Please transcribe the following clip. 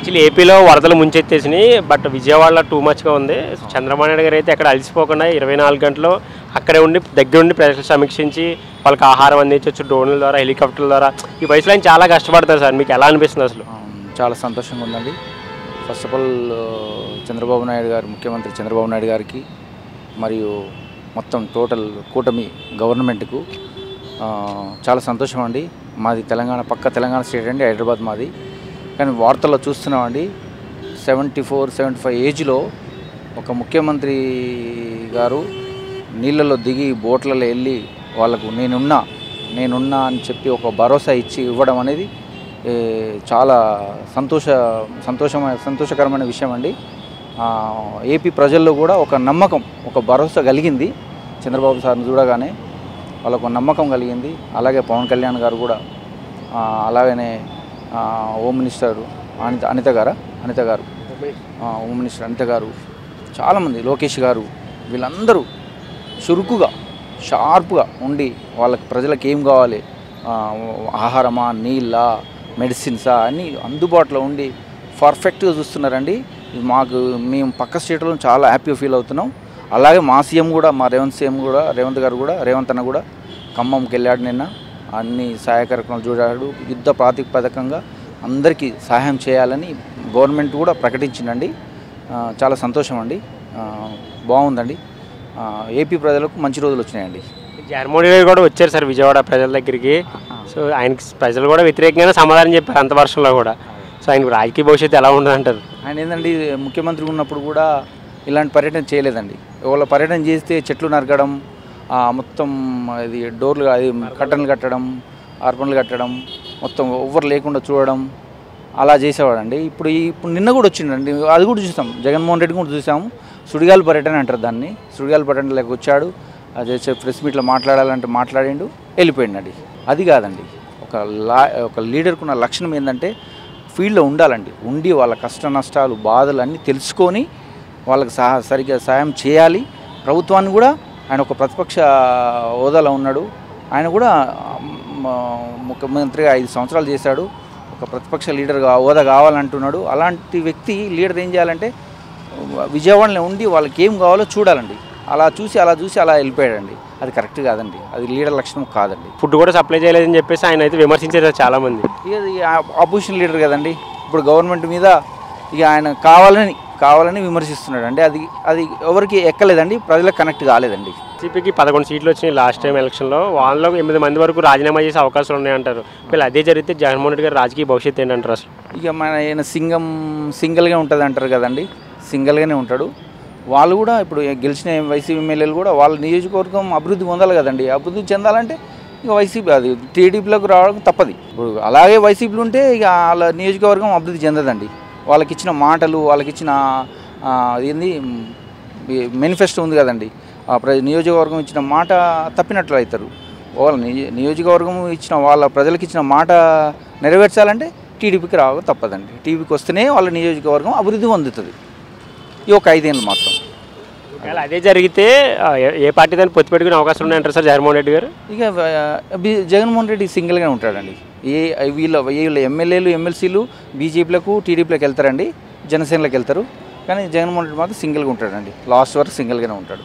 Actually ఏపీలో వరదలు ముంచెత్తేసినాయి. But విజయవాడలో టూ మచ్గా ఉంది. చంద్రబాబు నాయుడు గారు అయితే ఎక్కడ అలసిపోకుండా 24 గంటలు అక్కడే ఉండి దగ్గరుండి ప్రజలు సమీక్షించి వాళ్ళకి ఆహారం అందించవచ్చు, డ్రోన్ల ద్వారా, హెలికాప్టర్ల ద్వారా. ఈ వయసులో ఆయన చాలా కష్టపడతారు సార్. మీకు ఎలా అనిపిస్తుంది అసలు? చాలా సంతోషంగా ఉందండి. First of all Chandrababu Naidu గారు, ముఖ్యమంత్రి చంద్రబాబు నాయుడు గారికి మరియు మొత్తం టోటల్ కూటమి గవర్నమెంట్కు చాలా సంతోషం అండి. మాది తెలంగాణ, పక్క తెలంగాణ స్టేట్ అండి, హైదరాబాద్ మాది. కానీ వార్తల్లో చూస్తున్నామండి 74-75 ఏజ్లో ఒక ముఖ్యమంత్రి గారు నీళ్ళలో దిగి బోట్లలో వెళ్ళి వాళ్ళకు నేనున్నా అని చెప్పి ఒక భరోసా ఇవ్వడం అనేది చాలా సంతోషకరమైన విషయం అండి. ఏపీ ప్రజల్లో కూడా ఒక నమ్మకం, ఒక భరోసా కలిగింది. చంద్రబాబు సార్ని చూడగానే వాళ్ళకు నమ్మకం కలిగింది. అలాగే పవన్ కళ్యాణ్ గారు కూడా, అలాగనే హోమ్ మినిస్టర్ అనిత గారు హోమ్ మినిస్టర్ అనిత గారు, చాలామంది, లోకేష్ గారు, వీళ్ళందరూ చురుకుగా షార్ప్గా ఉండి వాళ్ళకి ప్రజలకు ఏం కావాలి, ఆహారమా, నీళ్ళ, మెడిసిన్సా అన్నీ అందుబాటులో ఉండి పర్ఫెక్ట్గా చూస్తున్నారండి. మేము పక్క స్టేట్లో చాలా హ్యాపీగా ఫీల్ అవుతున్నాం. అలాగే మా సీఎం కూడా, మా రేవంత్ అన్న కూడా ఖమ్మంకి వెళ్ళాడు నిన్న. అన్ని సహాయ కార్యక్రమాలు చూడాడు. యుద్ధ ప్రాతిపదికంగా అందరికీ సహాయం చేయాలని గవర్నమెంట్ కూడా ప్రకటించిందండి. చాలా సంతోషం అండి. బాగుందండి. ఏపీ ప్రజలకు మంచి రోజులు వచ్చినాయండి. జగన్మోహన్ రెడ్డి కూడా వచ్చారు సార్ విజయవాడ ప్రజల దగ్గరికి. సో ఆయనకి ప్రజలు కూడా వ్యతిరేకంగానే సమాధానం చెప్పారు అంత వర్షంలో కూడా. సో ఆయనకు రాజకీయ భవిష్యత్తు ఎలా ఉండదంటారు? ఆయన ఏంటండి, ముఖ్యమంత్రి ఉన్నప్పుడు కూడా ఇలాంటి పర్యటన చేయలేదండి. వాళ్ళ పర్యటన చేస్తే చెట్లు నరకడం, మొత్తం ఇది డోర్లు, అది కట్టన్లు కట్టడం, అర్పణలు కట్టడం, మొత్తం ఎవ్వరు లేకుండా చూడడం, అలా చేసేవాడండి. ఇప్పుడు నిన్న కూడా వచ్చిండండి, అది కూడా చూసాం. జగన్మోహన్ రెడ్డి కూడా చూసాము. సుడిగాలి పర్యటన అంటారు దాన్ని. సుడిగాలి పర్యటనలోకి వచ్చాడు. అది ప్రెస్ మీట్లో మాట్లాడాలంటే మాట్లాడిండు, వెళ్ళిపోయిండండి. అది కాదండి, ఒక లీడర్కున్న లక్షణం ఏంటంటే ఫీల్డ్లో ఉండాలండి. ఉండి వాళ్ళ కష్ట నష్టాలు, బాధలు అన్నీ తెలుసుకొని వాళ్ళకి సరిగ్గా సాయం చేయాలి. ప్రభుత్వాన్ని కూడా, ఆయన ఒక ప్రతిపక్ష హోదాలో ఉన్నాడు. ఆయన కూడా ముఖ్యమంత్రిగా 5 సంవత్సరాలు చేశాడు. ఒక ప్రతిపక్ష లీడర్గా హోదా కావాలంటున్నాడు. అలాంటి వ్యక్తి లీడర్ ఏం చేయాలంటే విజయవాడలో ఉండి వాళ్ళకి ఏం కావాలో చూడాలండి. అలా చూసి అలా వెళ్ళిపోయాడండి. అది కరెక్ట్ కాదండి. అది లీడర్ లక్షణం కాదండి. ఫుడ్ కూడా సప్లై చేయలేదని చెప్పేసి ఆయన అయితే విమర్శించారు చాలామంది. ఇది అపోజిషన్ లీడర్ కదండి. ఇప్పుడు గవర్నమెంట్ మీద ఆయన కావాలని విమర్శిస్తున్నాడు అండి. అది ఎవరికి ఎక్కలేదండి, ప్రజలకు కనెక్ట్ కాలేదండి. టీడీపీకి 11 సీట్లు వచ్చినాయి లాస్ట్ టైం ఎలక్షన్లో. వాళ్ళలో 8 మంది వరకు రాజీనామా చేసే అవకాశాలు ఉన్నాయంటారు. వీళ్ళు అదే జరిగితే జగన్మోహన్ రెడ్డి గారు రాజకీయ భవిష్యత్తు ఏంటంటారు అసలు? ఆయన సింగిల్గా ఉంటుంది అంటారు కదండి. సింగిల్గానే ఉంటాడు. వాళ్ళు కూడా ఇప్పుడు గెలిచిన వైసీపీ ఎమ్మెల్యేలు కూడా వాళ్ళ నియోజకవర్గం అభివృద్ధి పొందాలి కదండి. అభివృద్ధి చెందాలంటే ఇక వైసీపీ, అది టీడీపీలోకి రావడం తప్పది. ఇప్పుడు అలాగే వైసీపీలు ఉంటే ఇక వాళ్ళ నియోజకవర్గం అభివృద్ధి చెందదండి. వాళ్ళకి ఇచ్చిన మాటలు, వాళ్ళకి ఇచ్చిన ఏంది మేనిఫెస్టో ఉంది కదండి, నియోజకవర్గం ఇచ్చిన మాట తప్పినట్లు అవుతారు. వాళ్ళ నియోజకవర్గం వాళ్ళ ప్రజలకు ఇచ్చిన మాట నెరవేర్చాలంటే టీడీపీకి రావడం తప్పదండి. టీడీపీకి వస్తేనే వాళ్ళ నియోజకవర్గం అభివృద్ధి పొందుతుంది. ఈ ఒక 5 ఏళ్ళు మాత్రం. అదే జరిగితే ఏ పార్టీ దాన్ని పొత్తు పెట్టుకునే అవకాశం ఉన్నాయంటారు సార్ జగన్మోహన్ రెడ్డి గారు? ఇక జగన్మోహన్ రెడ్డి సింగిల్గా ఉంటాడండి. వీళ్ళ ఎమ్మెల్యేలు, ఎమ్మెల్సీలు బీజేపీలకు, టీడీపీలకు వెళ్తారండి, జనసేనలకు వెళ్తారు. కానీ జగన్మోహన్ రెడ్డి మాత్రం సింగిల్గా ఉంటాడండి. లాస్ట్ వరకు సింగిల్గానే ఉంటాడు.